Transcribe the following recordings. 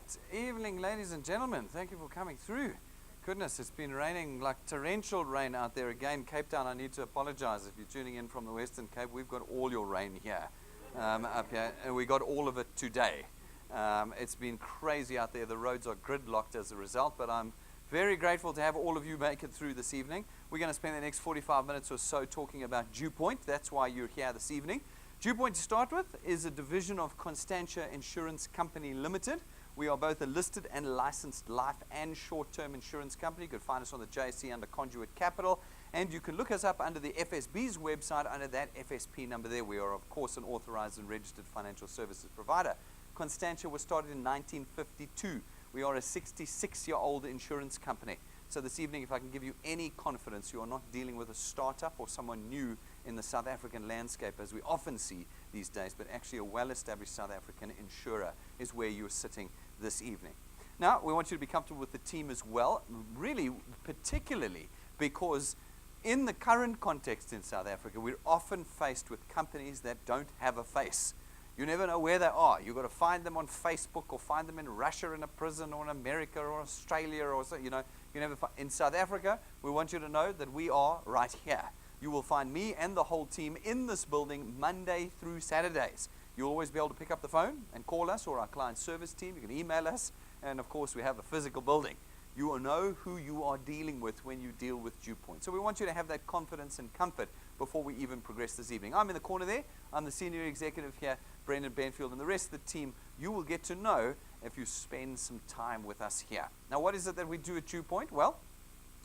right, evening, ladies and gentlemen. Thank you for coming through. Goodness, it's been raining like torrential rain out there again. Cape Town, I need to apologize if you're tuning in from the Western Cape. We've got all your rain here, up here, and we got all of it today. It's been crazy out there. The roads are gridlocked as a result, but I'm very grateful to have all of you make it through this evening. We're going to spend the next 45 minutes or so talking about DuePoint. That's why you're here this evening. DuePoint, to start with, is a division of Constantia Insurance Company Limited. We are both a listed and licensed life and short-term insurance company. You can find us on the JSE under Conduit Capital, and you can look us up under the FSB's website under that FSP number there. We are, of course, an authorized and registered financial services provider. Constantia was started in 1952. We are a 66-year-old insurance company. So this evening, if I can give you any confidence, you are not dealing with a startup or someone new in the South African landscape, as we often see these days, but actually a well-established South African insurer is where you're sitting this evening. Now, we want you to be comfortable with the team as well, really particularly because in the current context in South Africa, we're often faced with companies that don't have a face. You never know where they are. You've got to find them on Facebook or find them in Russia in a prison or in America or Australia or so, you know. You never find. In South Africa, we want you to know that we are right here. You will find me and the whole team in this building Monday through Saturdays. You'll always be able to pick up the phone and call us or our client service team. You can email us. And, of course, we have a physical building. You will know who you are dealing with when you deal with DuePoint. So we want you to have that confidence and comfort before we even progress this evening. I'm in the corner there. I'm the senior executive here, Brendan Benfield, and the rest of the team you will get to know if you spend some time with us here. Now, what is it that we do at DuePoint? Well,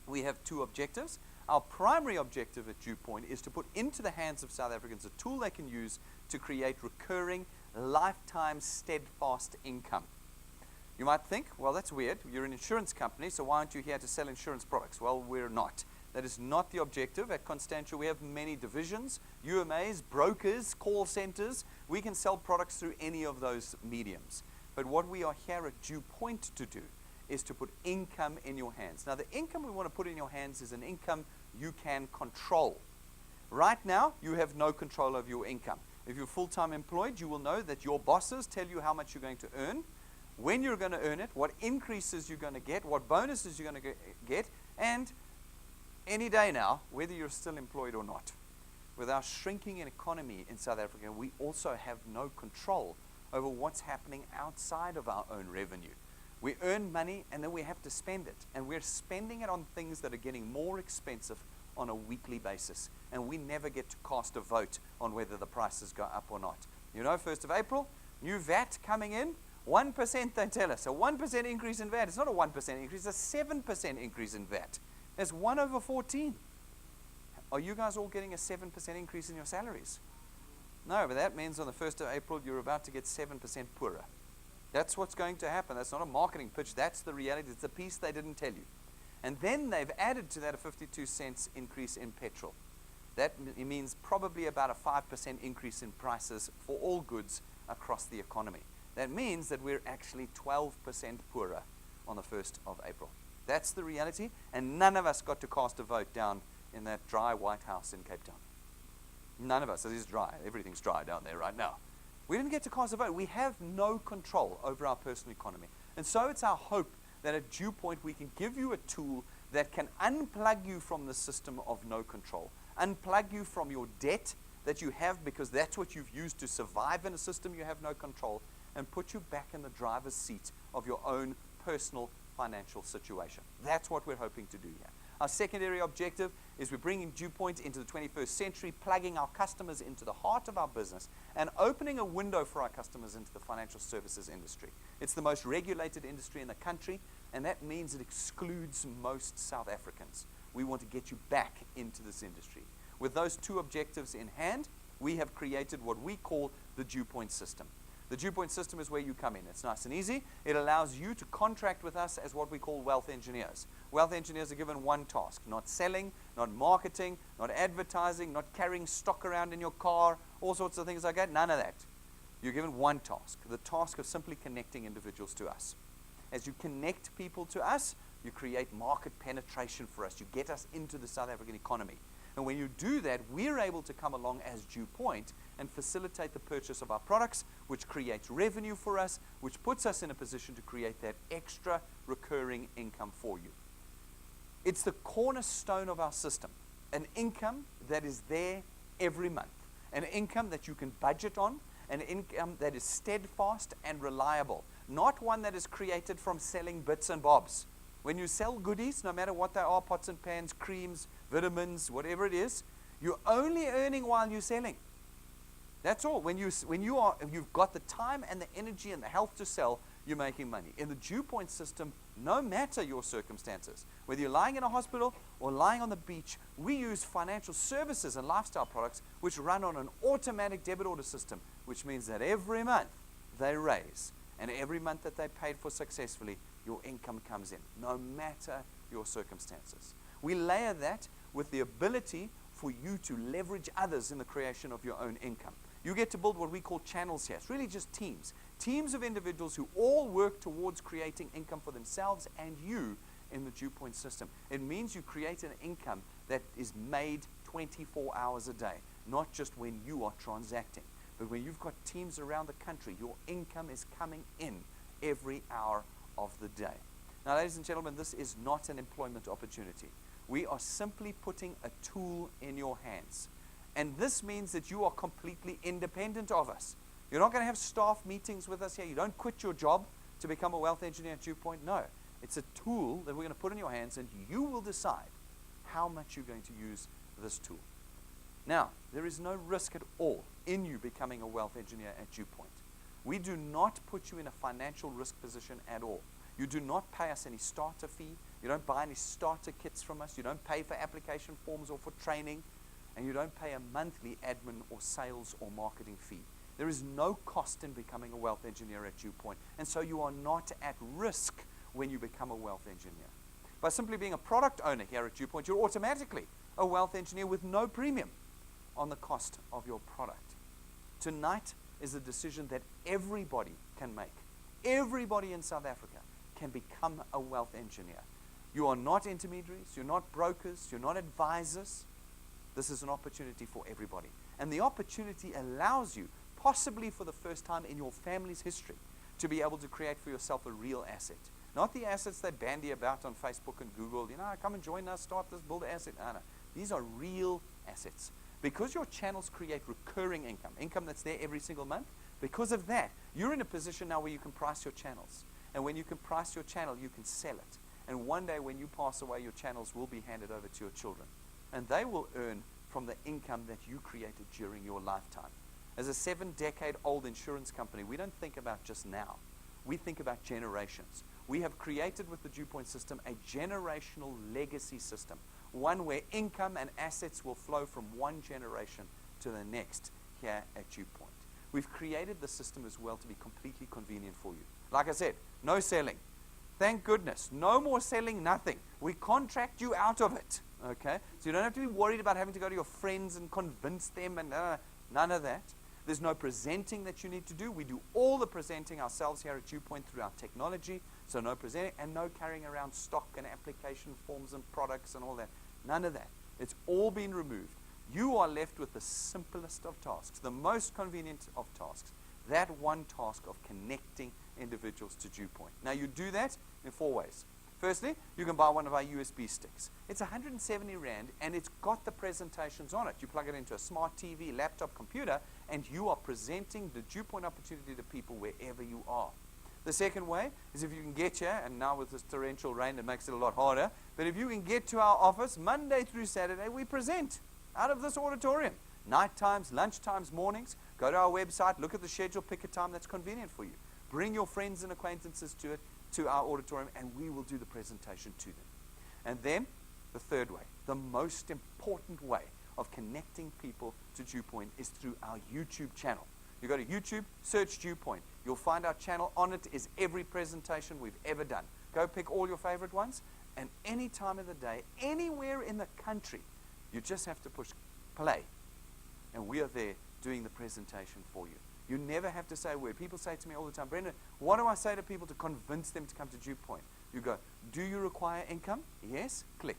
we have two objectives. Our primary objective at DuePoint is to put into the hands of South Africans a tool they can use to create recurring, lifetime, steadfast income. You might think, well, that's weird. You're an insurance company, so why aren't you here to sell insurance products? Well, we're not. That is not the objective. At Constantia, we have many divisions, UMAs, brokers, call centers. We can sell products through any of those mediums. But what we are here at DuePoint to do is to put income in your hands. Now, the income we want to put in your hands is an income you can control. Right now, you have no control over your income. If you're full-time employed, you will know that your bosses tell you how much you're going to earn, when you're going to earn it, what increases you're going to get, what bonuses you're going to get, and any day now, whether you're still employed or not. With our shrinking economy in South Africa, we also have no control over what's happening outside of our own revenue. We earn money and then we have to spend it. And we're spending it on things that are getting more expensive on a weekly basis. And we never get to cast a vote on whether the prices go up or not. You know, 1st of April, new VAT coming in, 1% they tell us. A 1% increase in VAT. It's not a 1% increase, it's a 7% increase in VAT. That's 1 over 14. Are you guys all getting a 7% increase in your salaries? No, but that means on the 1st of April, you're about to get 7% poorer. That's what's going to happen. That's not a marketing pitch. That's the reality. It's a piece they didn't tell you. And then they've added to that a 52 cents increase in petrol. That means probably about a 5% increase in prices for all goods across the economy. That means that we're actually 12% poorer on the 1st of April. That's the reality, and none of us got to cast a vote down in that dry White House in Cape Town. None of us. It is dry. Everything's dry down there right now. We didn't get to cast a vote. We have no control over our personal economy. And so it's our hope that at DuePoint we can give you a tool that can unplug you from the system of no control, unplug you from your debt that you have because that's what you've used to survive in a system you have no control, and put you back in the driver's seat of your own personal financial situation. That's what we're hoping to do here. Our secondary objective is we're bringing DuePoint into the 21st century, plugging our customers into the heart of our business and opening a window for our customers into the financial services industry. It's the most regulated industry in the country, and that means it excludes most South Africans. We want to get you back into this industry. With those two objectives in hand, we have created what we call the DuePoint system. The DuePoint system is where you come in. It's nice and easy. It allows you to contract with us as what we call wealth engineers. Wealth engineers are given one task: not selling, not marketing, not advertising, not carrying stock around in your car, all sorts of things like that. None of that. You're given one task, the task of simply connecting individuals to us. As you connect people to us, you create market penetration for us. You get us into the South African economy. And when you do that, we're able to come along as DuePoint and facilitate the purchase of our products, which creates revenue for us, which puts us in a position to create that extra recurring income for you. It's the cornerstone of our system, an income that is there every month, an income that you can budget on, an income that is steadfast and reliable, not one that is created from selling bits and bobs. When you sell goodies, no matter what they are, pots and pans, creams, vitamins, whatever it is, you're only earning while you're selling. That's all. When you've got the time and the energy and the health to sell, you're making money. In the DuePoint system, no matter your circumstances, whether you're lying in a hospital or lying on the beach, we use financial services and lifestyle products which run on an automatic debit order system, which means that every month they raise, and every month that they paid for successfully, your income comes in, no matter your circumstances. We layer that with the ability for you to leverage others in the creation of your own income. You get to build what we call channels here. It's really just teams of individuals who all work towards creating income for themselves and you in the DuePoint system. It means you create an income that is made 24 hours a day, not just when you are transacting, but when you've got teams around the country, your income is coming in every hour of the day. Now, ladies and gentlemen, this is not an employment opportunity. We are simply putting a tool in your hands. And this means that you are completely independent of us. You're not going to have staff meetings with us here. You don't quit your job to become a wealth engineer at DuePoint. No. It's a tool that we're going to put in your hands, and you will decide how much you're going to use this tool. Now, there is no risk at all in you becoming a wealth engineer at DuePoint. We do not put you in a financial risk position at all. You do not pay us any starter fee. You don't buy any starter kits from us. You don't pay for application forms or for training. And you don't pay a monthly admin or sales or marketing fee. There is no cost in becoming a wealth engineer at DuePoint. And so you are not at risk when you become a wealth engineer. By simply being a product owner here at DuePoint, you're automatically a wealth engineer with no premium on the cost of your product. Tonight is a decision that everybody can make. Everybody in South Africa can become a wealth engineer. You are not intermediaries, you're not brokers, you're not advisors. This is an opportunity for everybody. And the opportunity allows you, possibly for the first time in your family's history, to be able to create for yourself a real asset. Not the assets they bandy about on Facebook and Google. Come and join us, start this, build an asset. No. These are real assets. Because your channels create recurring income that's there every single month, because of that, you're in a position now where you can price your channels. And when you can price your channel, you can sell it. And one day when you pass away, your channels will be handed over to your children. And they will earn from the income that you created during your lifetime. As a 7-decade-old insurance company, we don't think about just now. We think about generations. We have created with the DuePoint system a generational legacy system, one where income and assets will flow from one generation to the next here at DuePoint. We've created the system as well to be completely convenient for you. Like I said, no selling. Thank goodness. No more selling nothing. We contract you out of it. Okay? So you don't have to be worried about having to go to your friends and convince them and none of that. There's no presenting that you need to do. We do all the presenting ourselves here at DuePoint through our technology. So no presenting and no carrying around stock and application forms and products and all that. None of that. It's all been removed. You are left with the simplest of tasks, the most convenient of tasks. That one task of connecting individuals to DuePoint. Now you do that in 4 ways. Firstly, you can buy one of our USB sticks. It's 170 Rand and it's got the presentations on it. You plug it into a smart TV, laptop, computer, and you are presenting the DuePoint opportunity to people wherever you are. The second way is if you can get here, and now with this torrential rain it makes it a lot harder, but if you can get to our office Monday through Saturday, we present out of this auditorium. Night times, lunch times, mornings. Go to our website, look at the schedule, pick a time that's convenient for you. Bring your friends and acquaintances to it, to our auditorium, and we will do the presentation to them. And then the third way, the most important way of connecting people to DuePoint is through our YouTube channel. You go to YouTube, search DuePoint. You'll find our channel. On it is every presentation we've ever done. Go pick all your favorite ones, and any time of the day, anywhere in the country, you just have to push play, and we are there doing the presentation for you. You never have to say a word. People say to me all the time, Brendan, what do I say to people to convince them to come to DuePoint? You go, do you require income? Yes, click.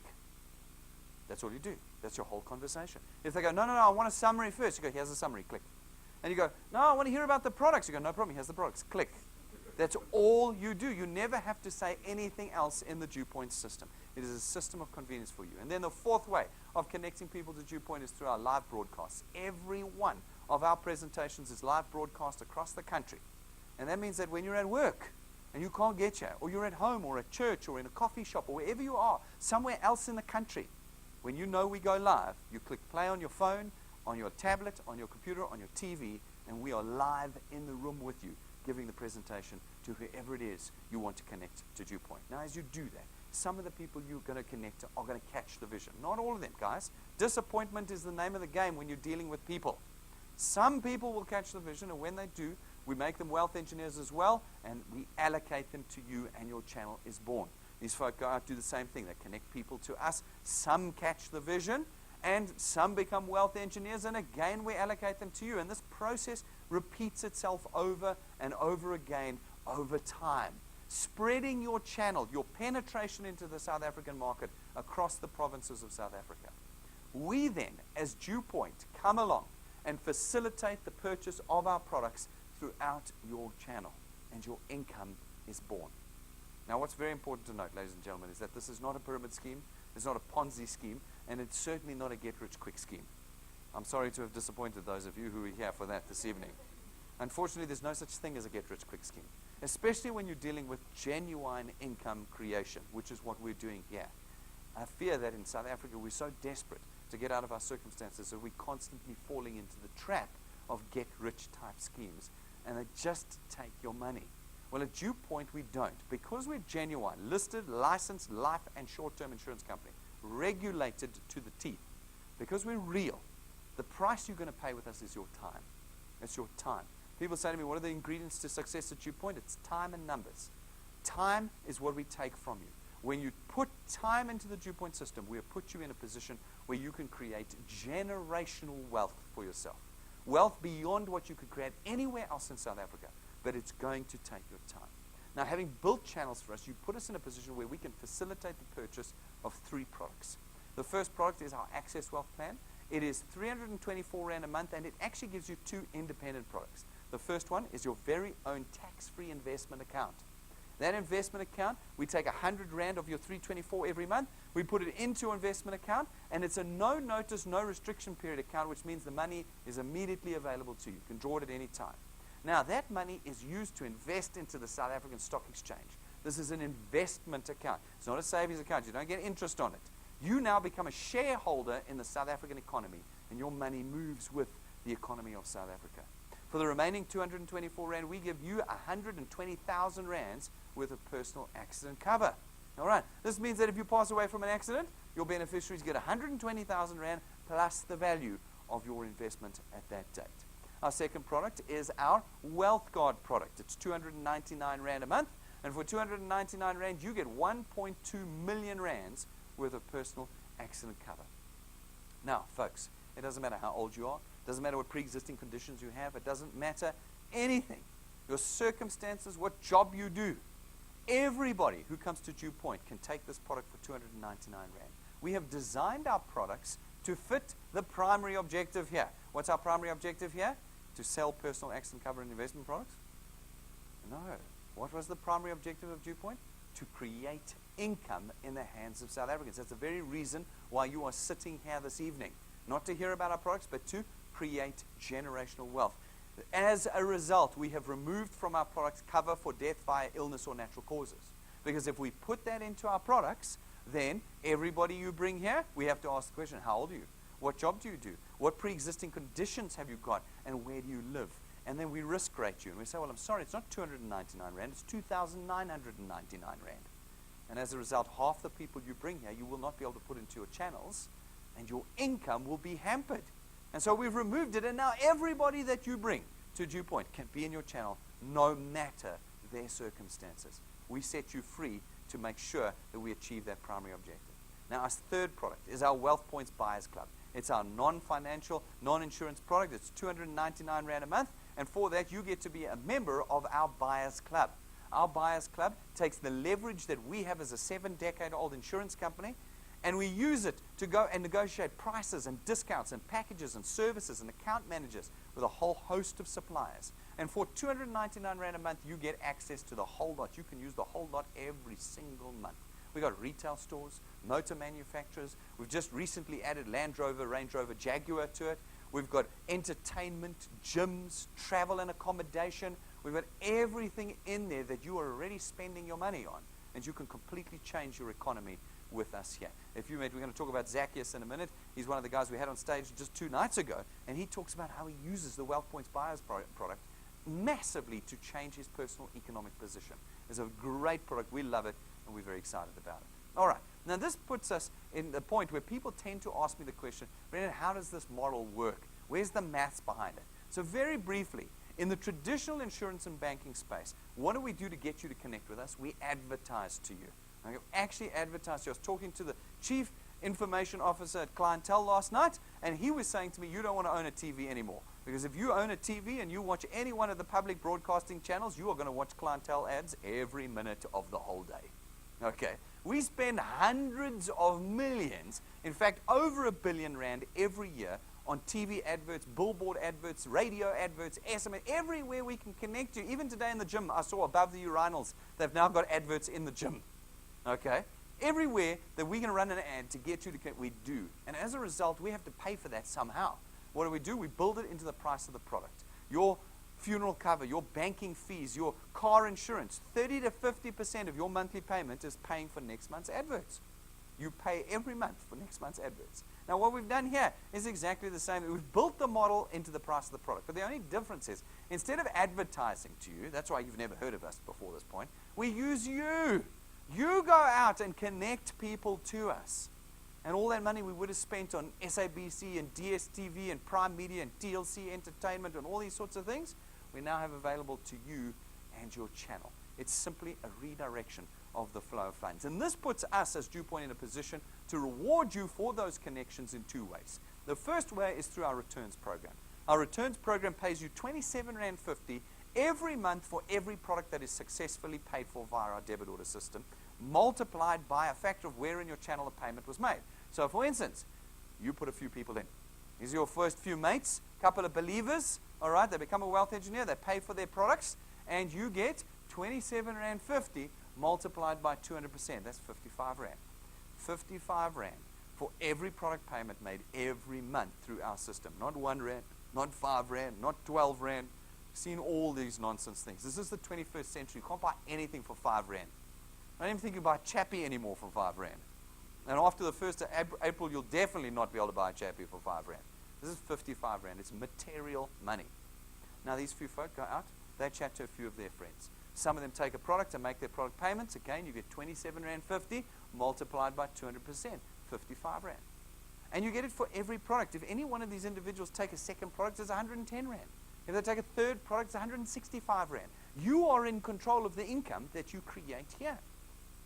That's all you do. That's your whole conversation. If they go, no, I want a summary first, you go, here's the summary, click. And you go, no, I want to hear about the products. You go, no problem, here's the products, click. That's all you do. You never have to say anything else in the DuePoint system. It is a system of convenience for you. And then the fourth way of connecting people to DuePoint is through our live broadcasts. Every one of our presentations is live broadcast across the country. And that means that when you're at work and you can't get here, or you're at home or at church or in a coffee shop or wherever you are, somewhere else in the country, when you know we go live, you click play on your phone, on your tablet, on your computer, on your TV, and we are live in the room with you, giving the presentation to whoever it is you want to connect to DuePoint. Now, as you do that, some of the people you're going to connect to are going to catch the vision. Not all of them, guys. Disappointment is the name of the game when you're dealing with people. Some people will catch the vision, and when they do, we make them wealth engineers as well, and we allocate them to you, and your channel is born. These folk go out, do the same thing. They connect people to us. Some catch the vision, and some become wealth engineers, and again, we allocate them to you. And this process repeats itself over and over again over time, spreading your channel, your penetration into the South African market across the provinces of South Africa. We then, as DuePoint, come along and facilitate the purchase of our products throughout your channel, and your income is born. Now, what's very important to note, ladies and gentlemen, is that this is not a pyramid scheme, it's not a Ponzi scheme, and it's certainly not a get-rich-quick scheme. I'm sorry to have disappointed those of you who are here for that this evening. Unfortunately, there's no such thing as a get-rich-quick scheme, especially when you're dealing with genuine income creation, which is what we're doing here. I fear that in South Africa, we're so desperate to get out of our circumstances that we're constantly falling into the trap of get-rich-type schemes, and they just take your money. Well, at DuePoint, we don't. Because we're genuine, listed, licensed life and short-term insurance company, regulated to the teeth. Because we're real, the price you're going to pay with us is your time. It's your time. People say to me, what are the ingredients to success at DuePoint? It's time and numbers. Time is what we take from you. When you put time into the DuePoint system, we have put you in a position where you can create generational wealth for yourself. Wealth beyond what you could create anywhere else in South Africa. But it's going to take your time. Now, having built channels for us, you put us in a position where we can facilitate the purchase of 3 products. The first product is our Access Wealth Plan. It is 324 Rand a month, and it actually gives you 2 independent products. The first one is your very own tax-free investment account. That investment account, we take 100 Rand of your 324 every month, we put it into your investment account, and it's a no-notice, no-restriction period account, which means the money is immediately available to you. You can draw it at any time. Now, that money is used to invest into the South African Stock Exchange. This is an investment account. It's not a savings account. You don't get interest on it. You now become a shareholder in the South African economy, and your money moves with the economy of South Africa. For the remaining 224 Rand, we give you 120,000 Rands worth of personal accident cover. All right. This means that if you pass away from an accident, your beneficiaries get 120,000 Rand plus the value of your investment at that date. Our second product is our Wealth Guard product. It's 299 Rand a month, and for 299 Rand, you get 1.2 million Rands worth of personal accident cover. Now, folks, it doesn't matter how old you are, it doesn't matter what pre-existing conditions you have, it doesn't matter anything, your circumstances, what job you do. Everybody who comes to DuePoint can take this product for 299 Rand. We have designed our products to fit the primary objective here. What's our primary objective here? To sell personal accident cover and investment products? No. What was the primary objective of DuePoint? To create income in the hands of South Africans. That's the very reason why you are sitting here this evening. Not to hear about our products, but to create generational wealth. As a result, we have removed from our products cover for death via illness or natural causes. Because if we put that into our products, then everybody you bring here, we have to ask the question, how old are you? What job do you do? What pre-existing conditions have you got? And where do you live? And then we risk rate you. And we say, well, I'm sorry, it's not 299 Rand, it's 2,999 Rand. And as a result, half the people you bring here, you will not be able to put into your channels, and your income will be hampered. And so we've removed it, and now everybody that you bring to DuePoint can be in your channel no matter their circumstances. We set you free to make sure that we achieve that primary objective. Now, our third product is our Wealth Points Buyers Club. It's our non-financial, non-insurance product. It's 299 Rand a month, and for that, you get to be a member of our Buyers Club. Our Buyers Club takes the leverage that we have as a 7-decade-old insurance company, And we use it to go and negotiate prices and discounts and packages and services and account managers with a whole host of suppliers. And for 299 Rand a month, you get access to the whole lot. You can use the whole lot every single month. We've got retail stores, motor manufacturers. We've just recently added Land Rover, Range Rover, Jaguar to it. We've got entertainment, gyms, travel and accommodation. We've got everything in there that you are already spending your money on. And you can completely change your economy with us here. If you met, we're going to talk about Zacchaeus in a minute. He's one of the guys we had on stage just 2 nights ago. And he talks about how he uses the Wealth Points Buyers product massively to change his personal economic position. It's a great product. We love it, and we're very excited about it. All right. Now, this puts us in the point where people tend to ask me the question, Brendan, how does this model work? Where's the maths behind it? So very briefly, in the traditional insurance and banking space, what do we do to get you to connect with us? We advertise to you. Okay? Actually advertise to you. I was talking to the chief information officer at Clientele last night, and he was saying to me, you don't want to own a TV anymore. Because if you own a TV and you watch any one of the public broadcasting channels, you are going to watch Clientele ads every minute of the whole day. Okay? We spend hundreds of millions, in fact, over R1 billion every year on TV adverts, billboard adverts, radio adverts, SMS, everywhere we can connect you. Even today in the gym, I saw above the urinals, they've now got adverts in the gym. Okay? Everywhere that we can run an ad to get you to connect, we do. And as a result, we have to pay for that somehow. What do? We build it into the price of the product. Your funeral cover, your banking fees, your car insurance, 30 to 50% of your monthly payment is paying for next month's adverts. You pay every month for next month's adverts. Now, what we've done here is exactly the same. We've built the model into the price of the product. But the only difference is, instead of advertising to you, that's why you've never heard of us before this point, we use you. You go out and connect people to us. And all that money we would have spent on SABC and DSTV and Prime Media and TLC Entertainment and all these sorts of things, we now have available to you and your channel. It's simply a redirection of the flow of funds. And this puts us as DuePoint in a position to reward you for those connections in 2 ways. The first way is through our returns program. Our returns program pays you R27.50 every month for every product that is successfully paid for via our debit order system, multiplied by a factor of where in your channel the payment was made. So for instance, you put a few people in. These are your first few mates, couple of believers, all right, they become a wealth engineer, they pay for their products, and you get R27.50 multiplied by 200%. That's 55 Rand. 55 Rand for every product payment made every month through our system. Not 1 Rand, not 5 Rand, not 12 Rand. Seen all these nonsense things. This is the 21st century. You can't buy anything for 5 Rand. I don't even think you buy a chappie anymore for 5 Rand. And after the 1st of April, you'll definitely not be able to buy a chappie for 5 Rand. This is 55 Rand. It's material money. Now, these few folk go out. They chat to a few of their friends. Some of them take a product and make their product payments. Again, you get R27.50 multiplied by 200%, 55 Rand. And you get it for every product. If any one of these individuals take a second product, it's 110 Rand. If they take a third product, it's 165 Rand. You are in control of the income that you create here.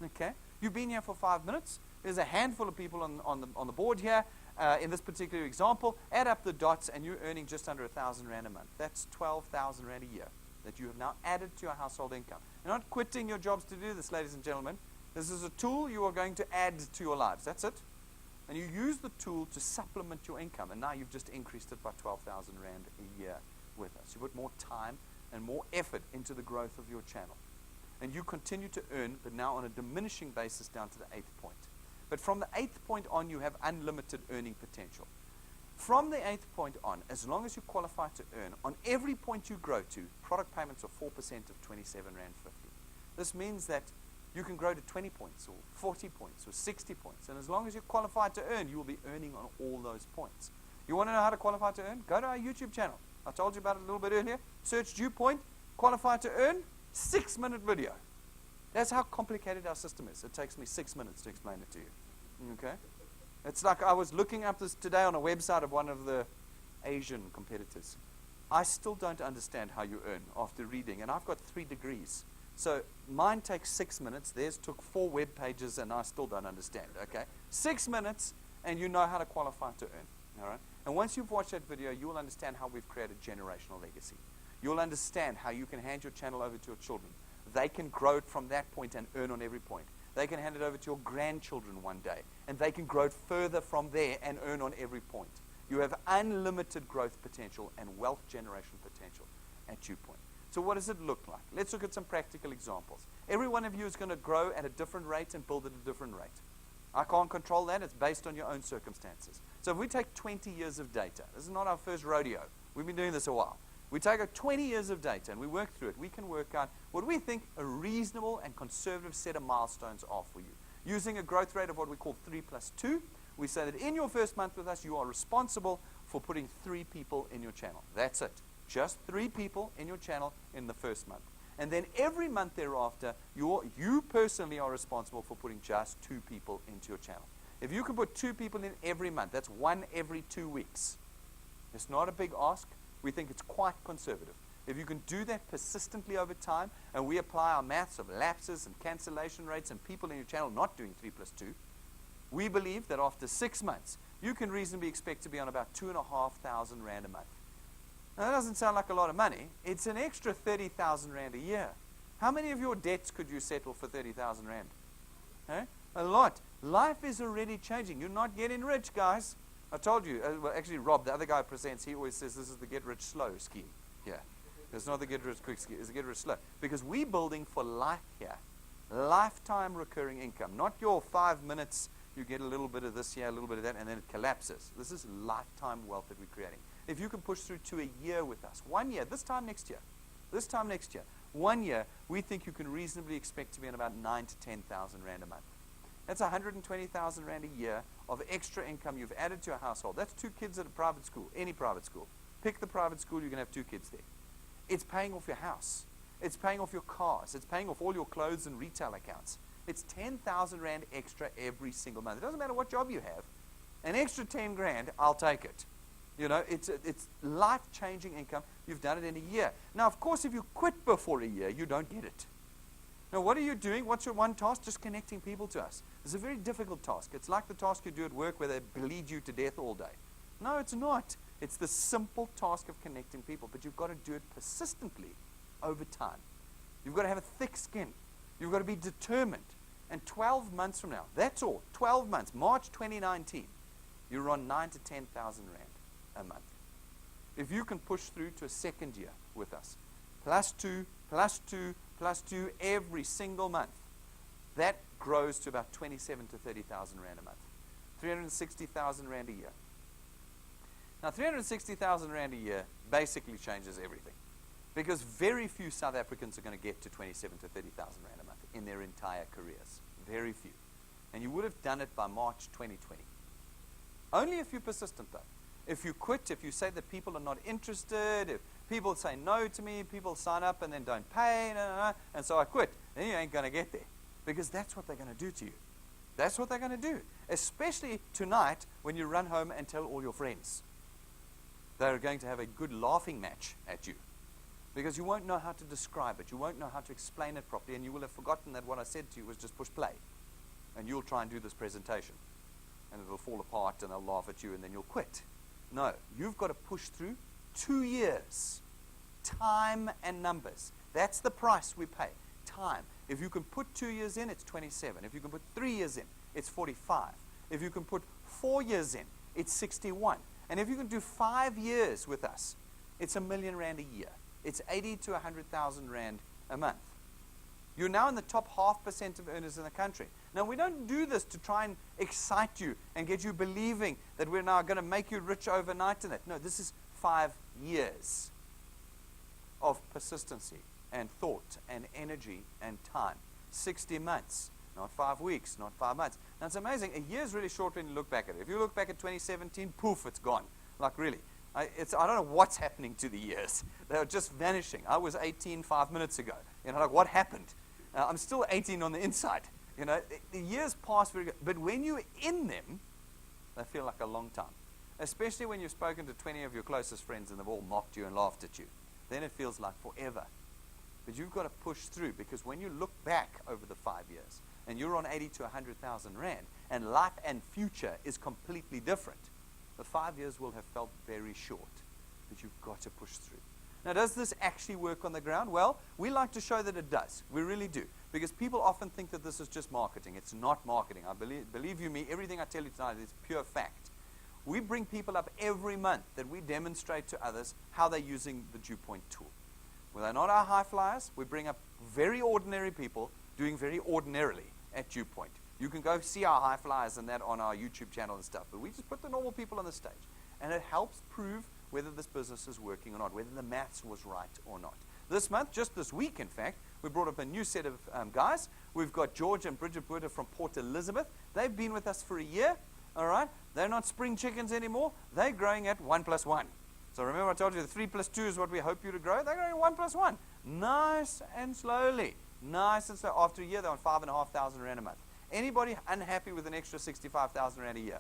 Okay? You've been here for 5 minutes. There's a handful of people on the board here. In this particular example, add up the dots and you're earning just under 1,000 Rand a month. That's 12,000 Rand a year that you have now added to your household income. You're not quitting your jobs to do this, ladies and gentlemen. This is a tool you are going to add to your lives. That's it. And you use the tool to supplement your income. And now you've just increased it by 12,000 Rand a year with us. You put more time and more effort into the growth of your channel. And you continue to earn, but now on a diminishing basis down to the 8th point. But from the 8th point on, you have unlimited earning potential. From the 8th point on, as long as you qualify to earn, on every point you grow to, product payments are 4% of R27.50. This means that you can grow to 20 points or 40 points or 60 points. And as long as you're qualified to earn, you will be earning on all those points. You want to know how to qualify to earn? Go to our YouTube channel. I told you about it a little bit earlier. Search DuePoint, qualify to earn, 6-minute video. That's how complicated our system is. It takes me 6 minutes to explain it to you. Okay? It's like I was looking up this today on a website of one of the Asian competitors. I still don't understand how you earn after reading, and I've got 3 degrees. So mine takes 6 minutes. Theirs took 4 web pages, and I still don't understand. Okay? 6 minutes, and you know how to qualify to earn. All right? And once you've watched that video, you will understand how we've created generational legacy. You'll understand how you can hand your channel over to your children. They can grow it from that point and earn on every point. They can hand it over to your grandchildren one day, and they can grow it further from there and earn on every point. You have unlimited growth potential and wealth generation potential at DuePoint. So what does it look like? Let's look at some practical examples. Every one of you is going to grow at a different rate and build at a different rate. I can't control that. It's based on your own circumstances. So if we take 20 years of data, this is not our first rodeo. We've been doing this a while. We take 20 years of data and we work through it. We can work out what we think a reasonable and conservative set of milestones are for you. Using a growth rate of what we call 3 plus 2, we say that in your first month with us, you are responsible for putting 3 people in your channel. That's it. Just 3 people in your channel in the first month. And then every month thereafter, you personally are responsible for putting just 2 people into your channel. If you can put 2 people in every month, that's 1 every 2 weeks. It's not a big ask. We think it's quite conservative. If you can do that persistently over time, and we apply our maths of lapses and cancellation rates and people in your channel not doing 3 plus 2, we believe that after 6 months, you can reasonably expect to be on about 2,500 Rand a month. Now, that doesn't sound like a lot of money. It's an extra 30,000 Rand a year. How many of your debts could you settle for 30,000 Rand? Eh? A lot. Life is already changing. You're not getting rich, guys. I told you. Well, actually, Rob, the other guy who presents, he always says this is the get rich slow scheme. Yeah. It's not the get rich quick scheme. It's the get rich slow. Because we're building for life here. Lifetime recurring income. Not your 5 minutes, you get a little bit of this here, a little bit of that, and then it collapses. This is lifetime wealth that we're creating. If you can push through to a year with us, 1 year, this time next year, 1 year, we think you can reasonably expect to be in about 9,000 to 10,000 Rand a month. That's 120,000 Rand a year of extra income you've added to a household. That's 2 kids at a private school, any private school. Pick the private school, you're going to have 2 kids there. It's paying off your house. It's paying off your cars. It's paying off all your clothes and retail accounts. It's 10,000 Rand extra every single month. It doesn't matter what job you have. An extra 10 grand, I'll take it. You know, it's life-changing income. You've done it in a year. Now, of course, if you quit before a year, you don't get it. Now, what are you doing? What's your one task? Just connecting people to us. It's a very difficult task. It's like the task you do at work where they bleed you to death all day. No, it's not. It's the simple task of connecting people, but you've got to do it persistently over time. You've got to have a thick skin. You've got to be determined. And 12 months from now, that's all, 12 months, March 2019, you're on 9,000 to 10,000 Rand a month. If you can push through to a second year with us, plus 2, plus 2, plus 2 every single month, that grows to about 27,000 to 30,000 Rand a month. 360,000 Rand a year. Now, 360,000 Rand a year basically changes everything, because very few South Africans are going to get to 27,000 to 30,000 Rand a month in their entire careers. Very few. And you would have done it by March 2020. Only if you're persistent, though. If you quit, if you say that people are not interested, if people say no to me, people sign up and then don't pay, and so I quit, then you ain't going to get there. Because that's what they're going to do to you. That's what they're going to do. Especially tonight when you run home and tell all your friends. They're going to have a good laughing match at you. Because you won't know how to describe it. You won't know how to explain it properly. And you will have forgotten that what I said to you was just push play. And you'll try and do this presentation. And it'll fall apart and they'll laugh at you and then you'll quit. No, you've got to push through 2 years. Time and numbers. That's the price we pay. Time. If you can put 2 years in, it's 27. If you can put 3 years in, it's 45. If you can put 4 years in, it's 61. And if you can do 5 years with us, it's R1,000,000 a year. It's 80 to 100,000 Rand a month. You're now in the top 0.5% of earners in the country. Now, we don't do this to try and excite you and get you believing that we're now going to make you rich overnight in that. No, this is 5 years of persistency and thought and energy and time. 60 months, not 5 weeks, not 5 months. Now, it's amazing. A year is really short when you look back at it. If you look back at 2017, poof, it's gone. Like, really. I don't know what's happening to the years. They are just vanishing. I was 18 5 minutes ago. You know, like, what happened? I'm still 18 on the inside. You know, the years pass very good. But when you're in them, they feel like a long time. Especially when you've spoken to 20 of your closest friends and they've all mocked you and laughed at you. Then it feels like forever. But you've got to push through, because when you look back over the 5 years and you're on 80 to 100,000 Rand and life and future is completely different, the 5 years will have felt very short. But you've got to push through. Now, does this actually work on the ground? Well, we like to show that it does. We really do. Because people often think that this is just marketing. It's not marketing. Believe you me, everything I tell you tonight is pure fact. We bring people up every month that we demonstrate to others how they're using the DuePoint tool. Well, they're not our high flyers. We bring up very ordinary people doing very ordinarily at DuePoint. You can go see our high flyers and that on our YouTube channel and stuff. But we just put the normal people on the stage. And it helps prove whether this business is working or not, whether the maths was right or not. This month, just this week, in fact, we brought up a new set of guys. We've got George and Bridget Buerter from Port Elizabeth. They've been with us for a year. All right? They're not spring chickens anymore. They're growing at 1 + 1. So remember I told you the 3 + 2 is what we hope you to grow. They're growing 1 + 1. Nice and slowly. Nice and slow. After a year, they're on 5,500 Rand a month. Anybody unhappy with an extra 65,000 Rand a year?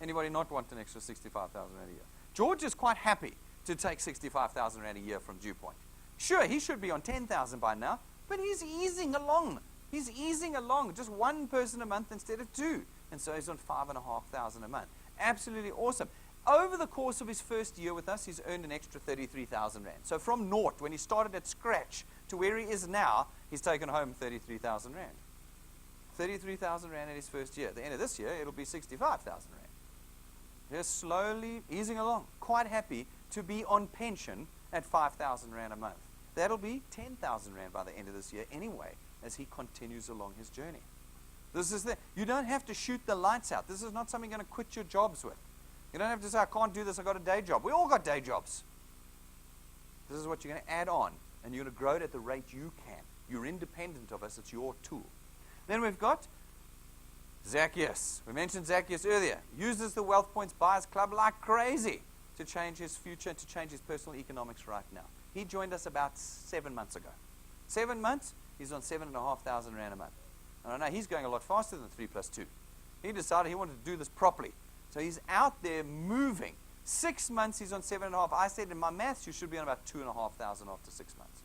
Anybody not want an extra 65,000 Rand a year? George is quite happy to take 65,000 Rand a year from DuePoint. Sure, he should be on 10,000 by now, but he's easing along. He's easing along. Just one person a month instead of two. And so he's on 5,500 a month. Absolutely awesome. Over the course of his first year with us, he's earned an extra 33,000 Rand. So from naught, when he started at scratch, to where he is now, he's taken home 33,000 Rand. 33,000 Rand in his first year. At the end of this year, it'll be 65,000 Rand. Just slowly easing along. Quite happy to be on pension at 5,000 Rand a month. That'll be 10,000 Rand by the end of this year anyway, as he continues along his journey. This is you don't have to shoot the lights out. This is not something you're going to quit your jobs with. You don't have to say, I can't do this, I've got a day job. We all got day jobs. This is what you're going to add on, and you're going to grow it at the rate you can. You're independent of us. It's your tool. Then we've got Zacchaeus. We mentioned Zacchaeus earlier. Uses the Wealth Points Buyers Club like crazy to change his future, to change his personal economics right now. He joined us about 7 months ago. 7 months, he's on 7,500 Rand a month. I know he's going a lot faster than 3 + 2. He decided he wanted to do this properly. So he's out there moving. 6 months, he's on 7.5. I said in my maths, you should be on about 2,500 after 6 months.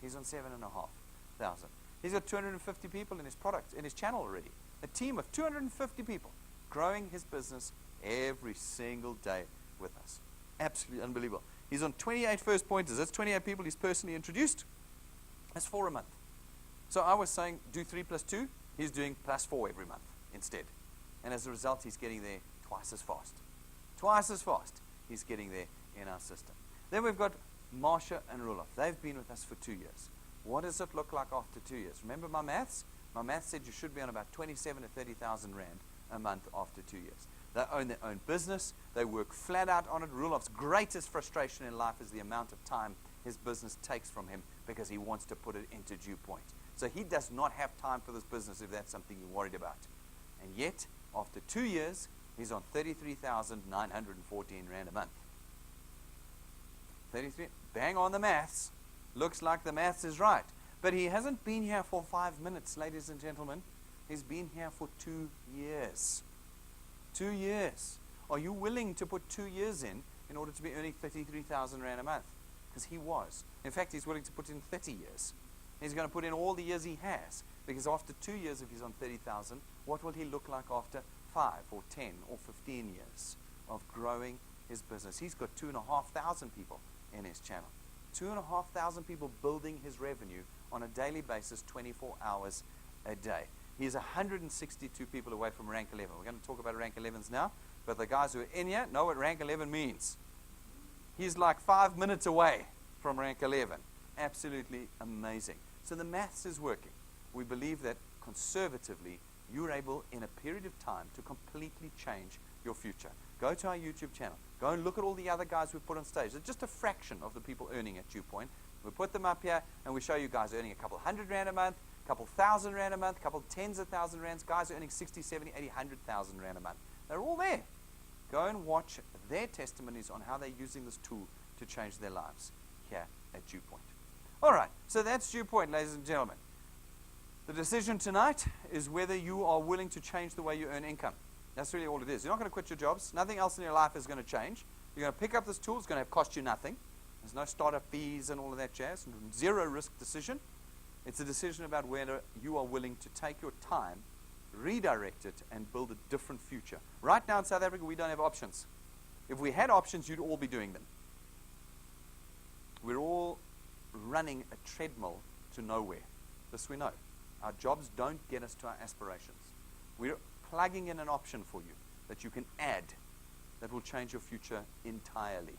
He's on 7,500. He's got 250 people in his product, in his channel already. A team of 250 people growing his business every single day with us. Absolutely unbelievable. He's on 28 first pointers. That's 28 people he's personally introduced. That's 4 a month. So I was saying do 3 + 2. He's doing +4 every month instead. And as a result, he's getting there twice as fast. Twice as fast he's getting there in our system. Then we've got Marsha and Rulof. They've been with us for 2 years. What does it look like after 2 years? Remember my maths? My maths said you should be on about 27,000 to 30,000 Rand a month after 2 years. They own their own business. They work flat out on it. Rulof's greatest frustration in life is the amount of time his business takes from him because he wants to put it into DuePoint. So he does not have time for this business if that's something you're worried about. And yet, after 2 years, he's on 33,914 Rand a month. 33, bang on the maths. Looks like the maths is right. But he hasn't been here for 5 minutes, ladies and gentlemen. He's been here for 2 years. 2 years. Are you willing to put 2 years in order to be earning 33,000 Rand a month? Because he was. In fact, he's willing to put in 30 years. He's going to put in all the years he has. Because after 2 years, if he's on 30,000, what will he look like after 5 or 10 or 15 years of growing his business? He's got 2,500 people in his channel. 2,500 people building his revenue on a daily basis, 24 hours a day. He's 162 people away from rank 11. We're going to talk about rank 11s now, but the guys who are in here know what rank 11 means. He's like 5 minutes away from rank 11. Absolutely amazing. So the maths is working. We believe that conservatively, you're able in a period of time to completely change your future. Go to our YouTube channel. Go and look at all the other guys we've put on stage. They're just a fraction of the people earning at DuePoint. We put them up here and we show you guys earning a couple hundred Rand a month, a couple thousand Rand a month, a couple tens of thousand Rands. Guys are earning 60, 70, 80, 100,000 Rand a month. They're all there. Go and watch their testimonies on how they're using this tool to change their lives here at DuePoint. All right, so that's DuePoint, ladies and gentlemen. The decision tonight is whether you are willing to change the way you earn income. That's really all it is. You're not going to quit your jobs. Nothing else in your life is going to change. You're going to pick up this tool. It's going to cost you nothing. There's no startup fees and all of that jazz. Zero risk decision. It's a decision about whether you are willing to take your time, redirect it, and build a different future. Right now in South Africa, we don't have options. If we had options, you'd all be doing them. running a treadmill to nowhere. This we know. Our jobs don't get us to our aspirations. We're plugging in an option for you that you can add that will change your future entirely.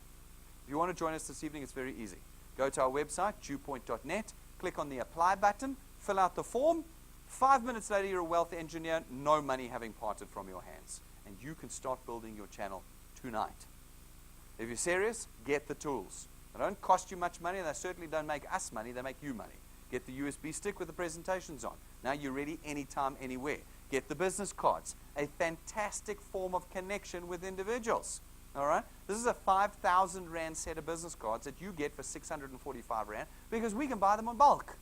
If you want to join us this evening, it's very easy. Go to our website, DuePoint.net, click on the apply button, fill out the form. 5 minutes later, you're a wealth engineer, no money having parted from your hands. And you can start building your channel tonight. If you're serious, get the tools. They don't cost you much money, and they certainly don't make us money, they make you money. Get the USB stick with the presentations on. Now you're ready anytime, anywhere. Get the business cards, a fantastic form of connection with individuals. All right? This is a 5,000 Rand set of business cards that you get for 645 Rand because we can buy them on bulk.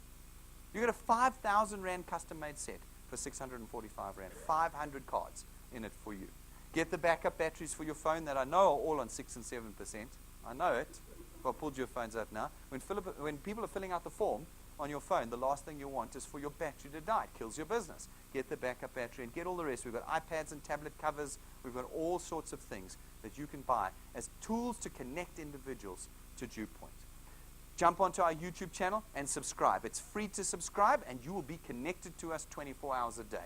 You get a 5,000 Rand custom-made set for 645 Rand. 500 cards in it for you. Get the backup batteries for your phone that I know are all on 6 and 7%. I know it. If I pulled your phones out now. When people are filling out the form on your phone, the last thing you want is for your battery to die. It kills your business. Get the backup battery and get all the rest. We've got iPads and tablet covers. We've got all sorts of things that you can buy as tools to connect individuals to DuePoint. Jump onto our YouTube channel and subscribe. It's free to subscribe, and you will be connected to us 24 hours a day.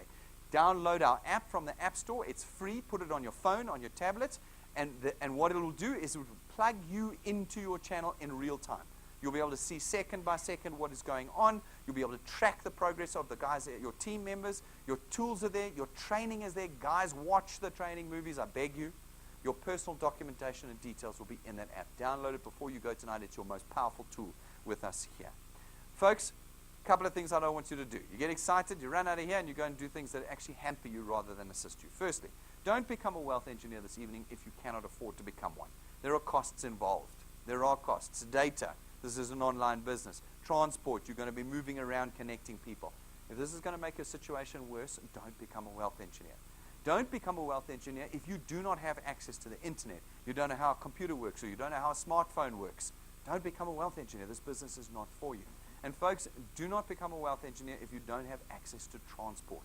Download our app from the App Store. It's free. Put it on your phone, on your tablet, and what it will do is it will plug you into your channel in real time. You'll be able to see second by second what is going on. You'll be able to track the progress of the guys, your team members. Your tools are there. Your training is there. Guys, watch the training movies, I beg you. Your personal documentation and details will be in that app. Download it before you go tonight. It's your most powerful tool with us here. Folks, a couple of things I don't want you to do. You get excited, you run out of here, and you go and do things that actually hamper you rather than assist you. Firstly, don't become a wealth engineer this evening if you cannot afford to become one. There are costs involved. There are costs. Data. This is an online business. Transport. You're going to be moving around connecting people. If this is going to make your situation worse, don't become a wealth engineer. Don't become a wealth engineer if you do not have access to the internet. You don't know how a computer works, or you don't know how a smartphone works. Don't become a wealth engineer. This business is not for you. And folks, do not become a wealth engineer if you don't have access to transport.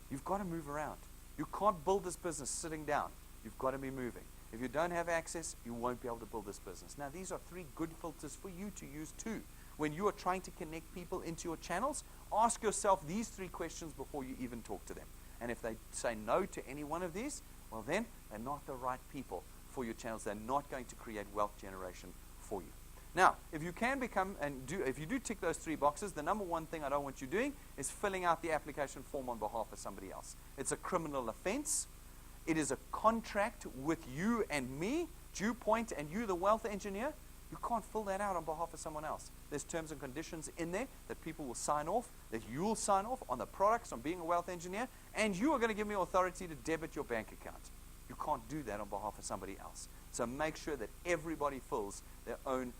You've got to move around. You can't build this business sitting down. You've got to be moving. If you don't have access, you won't be able to build this business. Now, these are 3 good filters for you to use too. When you are trying to connect people into your channels, ask yourself these 3 questions before you even talk to them. And if they say no to any one of these, well then, they're not the right people for your channels. They're not going to create wealth generation for you. Now, if you can become if you do tick those 3 boxes, the number one thing I don't want you doing is filling out the application form on behalf of somebody else. It's a criminal offense. It is a contract with you and me, DuePoint, and you, the wealth engineer. You can't fill that out on behalf of someone else. There's terms and conditions in there that people will sign off, that you'll sign off on the products, on being a wealth engineer, and you are going to give me authority to debit your bank account. You can't do that on behalf of somebody else. So make sure that everybody fills their own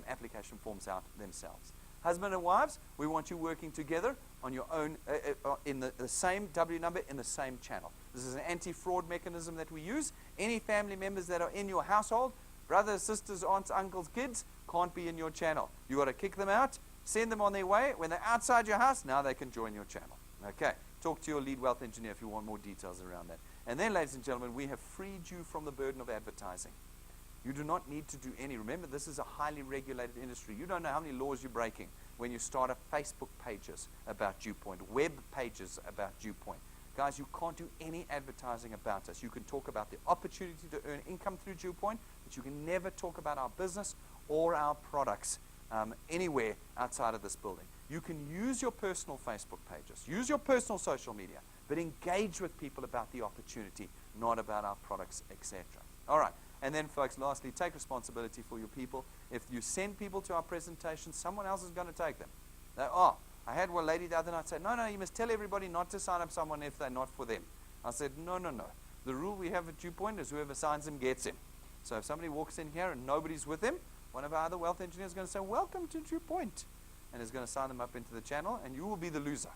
application forms out themselves. Husband and wives, we want you working together on your own, in the same W number, in the same channel. This is an anti-fraud mechanism that we use. Any family members that are in your household, brothers, sisters, aunts, uncles, kids, can't be in your channel. You've got to kick them out, send them on their way. When they're outside your house, now they can join your channel. Okay, talk to your lead wealth engineer if you want more details around that. And then, ladies and gentlemen, we have freed you from the burden of advertising. You do not need to do any. Remember, this is a highly regulated industry. You don't know how many laws you're breaking when you start up Facebook pages about DuePoint, web pages about DuePoint. Guys, you can't do any advertising about us. You can talk about the opportunity to earn income through DuePoint, but you can never talk about our business or our products anywhere outside of this building. You can use your personal Facebook pages, use your personal social media, but engage with people about the opportunity, not about our products, etc. All right. And then, folks, lastly, take responsibility for your people. If you send people to our presentation, someone else is going to take them. I had one lady the other night say, no, you must tell everybody not to sign up someone if they're not for them. I said, no. The rule we have at DuePoint is whoever signs him gets him. So if somebody walks in here and nobody's with him, one of our other wealth engineers is going to say, welcome to DuePoint, and is going to sign them up into the channel, and you will be the loser.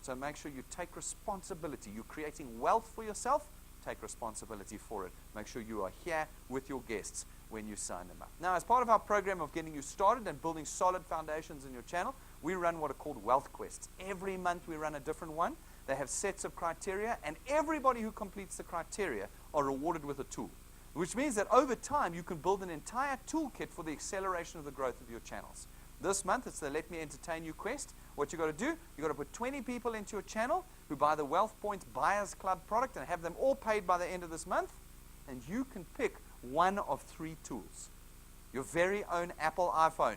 So make sure you take responsibility. You're creating wealth for yourself. Take responsibility for it. Make sure you are here with your guests when you sign them up. Now, as part of our program of getting you started and building solid foundations in your channel, we run what are called wealth quests. Every month we run a different one. They have sets of criteria, and everybody who completes the criteria are rewarded with a tool, which means that over time you can build an entire toolkit for the acceleration of the growth of your channels. This month, it's the Let Me Entertain You quest. What you got to do, you got to put 20 people into your channel who buy the Wealth Point Buyers Club product and have them all paid by the end of this month. And you can pick one of 3 tools. Your very own Apple iPhone.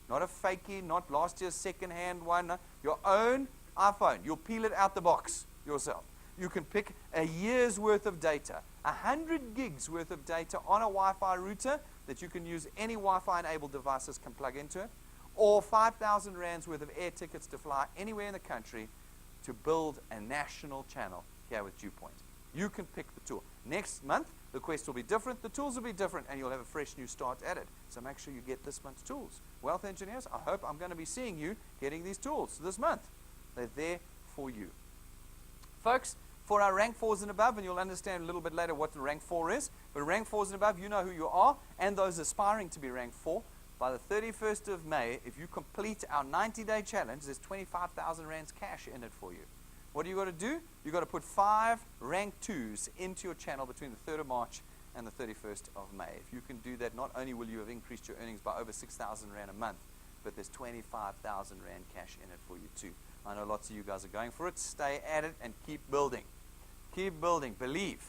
Not a fakie, not last year's second-hand one. No, your own iPhone. You'll peel it out the box yourself. You can pick a year's worth of data, 100 gigs worth of data on a Wi-Fi router that you can use. Any Wi-Fi enabled devices can plug into it. Or 5,000 rands worth of air tickets to fly anywhere in the country to build a national channel here with DuePoint. You can pick the tool. Next month, the quest will be different, the tools will be different, and you'll have a fresh new start at it. So make sure you get this month's tools. Wealth engineers, I hope I'm going to be seeing you getting these tools this month. They're there for you. Folks, for our rank 4s and above, and you'll understand a little bit later what the rank 4 is, but rank 4s and above, you know who you are, and those aspiring to be rank 4. By the 31st of May, if you complete our 90-day challenge, there's 25,000 rands cash in it for you. What do you got to do? You've got to put 5 rank 2s into your channel between the 3rd of March and the 31st of May. If you can do that, not only will you have increased your earnings by over 6,000 rand a month, but there's 25,000 rand cash in it for you too. I know lots of you guys are going for it. Stay at it and keep building. Keep building. Believe.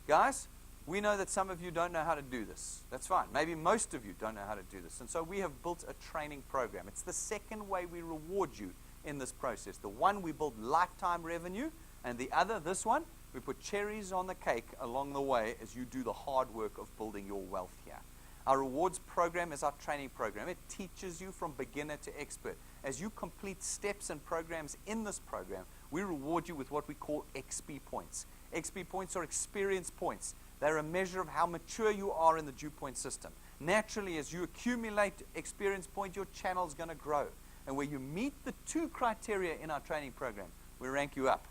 Guys, we know that some of you don't know how to do this. That's fine. Maybe most of you don't know how to do this. And so we have built a training program. It's the second way we reward you in this process. The one, we build lifetime revenue, and the other, this one, we put cherries on the cake along the way as you do the hard work of building your wealth here. Our rewards program is our training program. It teaches you from beginner to expert. As you complete steps and programs in this program, we reward you with what we call XP points. XP points are experience points. They're a measure of how mature you are in the DuePoint system. Naturally, as you accumulate experience points, your channel is going to grow. And where you meet the 2 criteria in our training program, we rank you up.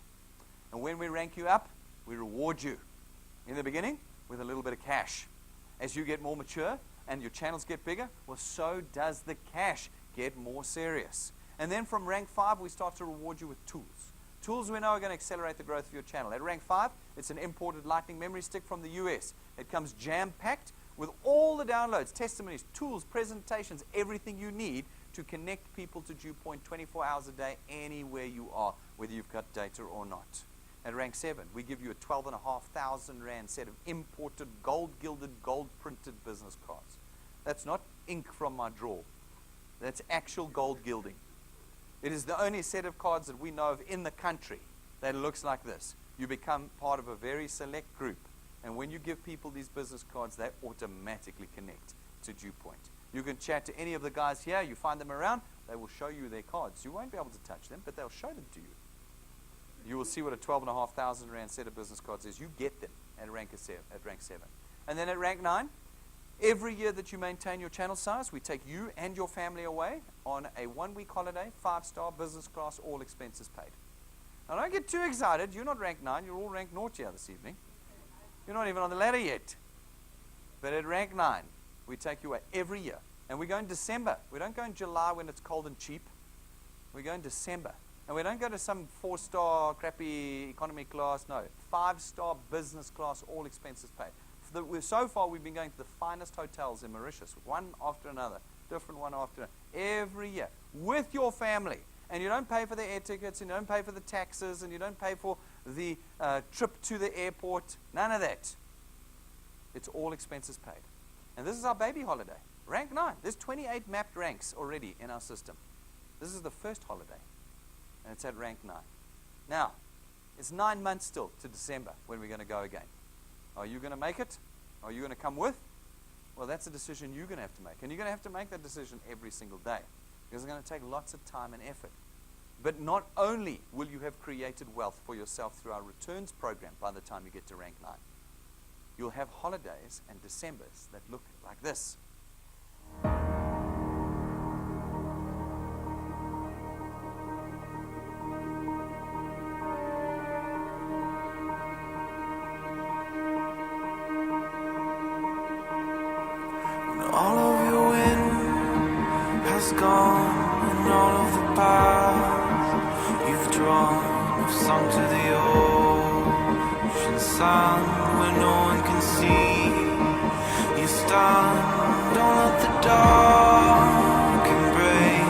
And when we rank you up, we reward you in the beginning with a little bit of cash. As you get more mature and your channels get bigger, well, so does the cash get more serious. And then from rank 5, we start to reward you with tools. Tools we know are going to accelerate the growth of your channel. At rank 5, it's an imported lightning memory stick from the US. It comes jam-packed with all the downloads, testimonies, tools, presentations, everything you need to connect people to DuePoint 24 hours a day, anywhere you are, whether you've got data or not. At rank 7, we give you a 12,500 rand set of imported, gold-gilded, gold-printed business cards. That's not ink from my drawer. That's actual gold gilding. It is the only set of cards that we know of in the country that looks like this. You become part of a very select group. And when you give people these business cards, they automatically connect to DuePoint. You can chat to any of the guys here. You find them around. They will show you their cards. You won't be able to touch them, but they'll show them to you. You will see what a 12,500 rand set of business cards is. You get them at rank 7. And then at rank 9, every year that you maintain your channel size, we take you and your family away on a 1-week holiday, 5-star business class, all expenses paid. Now don't get too excited. You're not rank 9. You're all rank 0 here this evening. You're not even on the ladder yet. But at rank 9, we take you away every year. And we go in December. We don't go in July when it's cold and cheap. We go in December. And we don't go to some 4-star crappy economy class. No, 5-star business class, all expenses paid. So far, we've been going to the finest hotels in Mauritius, one after another, different one after another, every year, with your family. And you don't pay for the air tickets, and you don't pay for the taxes, and you don't pay for the trip to the airport. None of that. It's all expenses paid. And this is our baby holiday, rank 9. There's 28 mapped ranks already in our system. This is the first holiday, and it's at rank 9. Now, it's 9 months still to December when we're going to go again. Are you going to make it? Are you going to come with? Well, that's a decision you're going to have to make. And you're going to have to make that decision every single day, because it's going to take lots of time and effort. But not only will you have created wealth for yourself through our returns program by the time you get to rank 9, you'll have holidays and Decembers that look like this. All of your wind has gone, and all of the paths you've drawn have sunk to the ocean sun where no one can see. You stand, don't let the dark embrace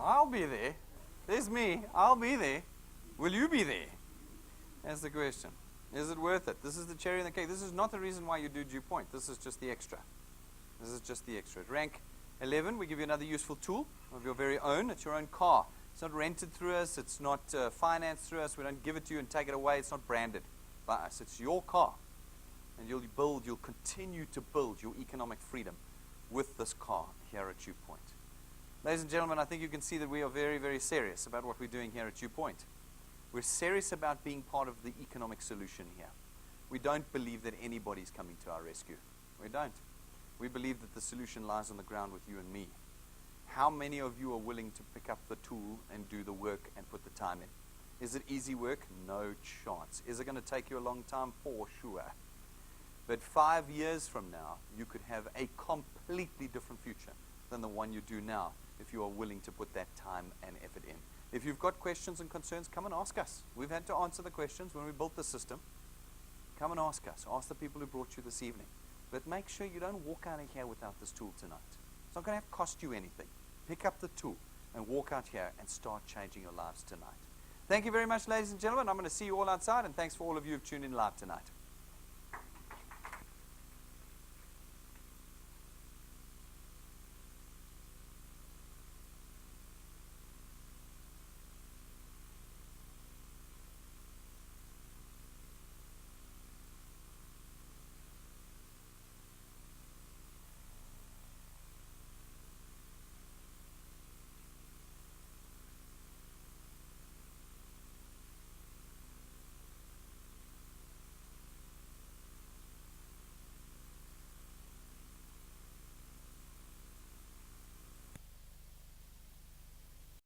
I'll be there. There's me. I'll be there. Will you be there? That's the question. Is it worth it? This is the cherry on the cake. This is not the reason why you do DuePoint. This is just the extra. This is just the extra. At rank 11, we give you another useful tool of your very own. It's your own car. It's not rented through us. It's not financed through us. We don't give it to you and take it away. It's not branded by us. It's your car. And you'll continue to build your economic freedom with this car here at DuePoint. Ladies and gentlemen, I think you can see that we are very, very serious about what we're doing here at DuePoint. We're serious about being part of the economic solution here. We don't believe that anybody's coming to our rescue. We don't. We believe that the solution lies on the ground with you and me. How many of you are willing to pick up the tool and do the work and put the time in? Is it easy work? No chance. Is it going to take you a long time? For sure. But 5 years from now, you could have a completely different future than the one you do now if you are willing to put that time and effort in. If you've got questions and concerns, come and ask us. We've had to answer the questions when we built the system. Come and ask us. Ask the people who brought you this evening. But make sure you don't walk out of here without this tool tonight. It's not going to cost you anything. Pick up the tool and walk out here and start changing your lives tonight. Thank you very much, ladies and gentlemen. I'm going to see you all outside, and thanks for all of you who've tuned in live tonight.